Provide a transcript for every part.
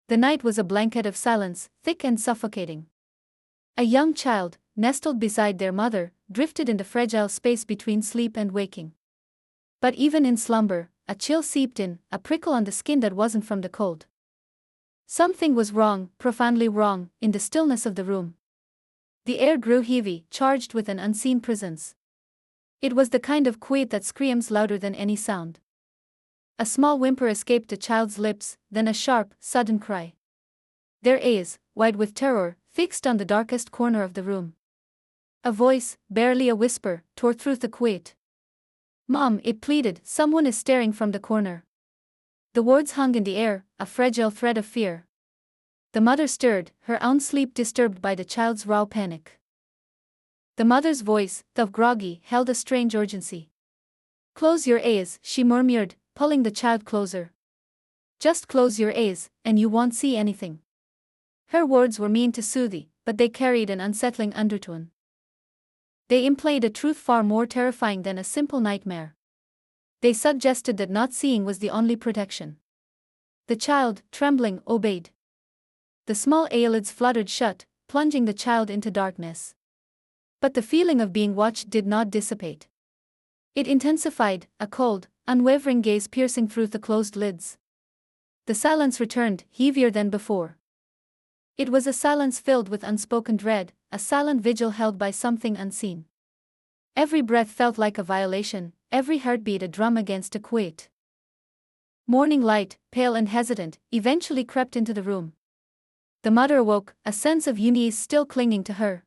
The night was a blanket of silence, thick and suffocating. A young child, nestled beside their mother, drifted in the fragile space between sleep and waking. But even in slumber, a chill seeped in, a prickle on the skin that wasn't from the cold. Something was wrong, profoundly wrong, in the stillness of the room. The air grew heavy, charged with an unseen presence. It was the kind of quiet that screams louder than any sound. A small whimper escaped the child's lips, then a sharp, sudden cry. Their eyes, wide with terror, fixed on the darkest corner of the room. A voice, barely a whisper, tore through the quiet. "Mom," it pleaded, "someone is staring from the corner." The words hung in the air, a fragile thread of fear. The mother stirred, her own sleep disturbed by the child's raw panic. The mother's voice, though groggy, held a strange urgency. "Close your eyes," she murmured, pulling the child closer. "Just close your eyes, and you won't see anything." Her words were meant to soothe, but they carried an unsettling undertone. They implied a truth far more terrifying than a simple nightmare. They suggested that not seeing was the only protection. The child, trembling, obeyed. The small eyelids fluttered shut, plunging the child into darkness. But the feeling of being watched did not dissipate. It intensified, a cold, unwavering gaze piercing through the closed lids. The silence returned, heavier than before. It was a silence filled with unspoken dread, a silent vigil held by something unseen. Every breath felt like a violation, every heartbeat a drum against a quiet. Morning light, pale and hesitant, eventually crept into the room. The mother awoke, a sense of unease still clinging to her.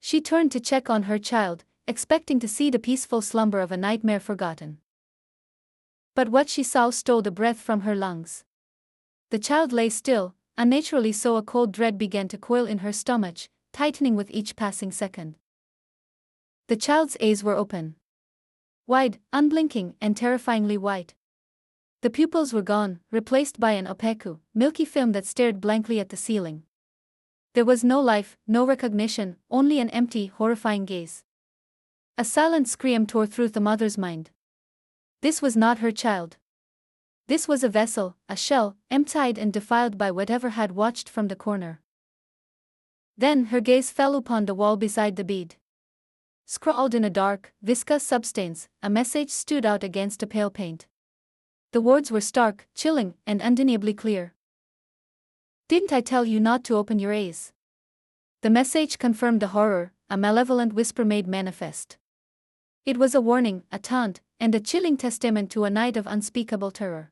She turned to check on her child, expecting to see the peaceful slumber of a nightmare forgotten. But what she saw stole the breath from her lungs. The child lay still, unnaturally so. A cold dread began to coil in her stomach, tightening with each passing second. The child's eyes were open. Wide, unblinking, and terrifyingly white. The pupils were gone, replaced by an opaque, milky film that stared blankly at the ceiling. There was no life, no recognition, only an empty, horrifying gaze. A silent scream tore through the mother's mind. This was not her child. This was a vessel, a shell, emptied and defiled by whatever had watched from the corner. Then her gaze fell upon the wall beside the bed. Scrawled in a dark, viscous substance, a message stood out against the pale paint. The words were stark, chilling, and undeniably clear. "Didn't I tell you not to open your eyes?" The message confirmed the horror, a malevolent whisper made manifest. It was a warning, a taunt, and a chilling testament to a night of unspeakable terror.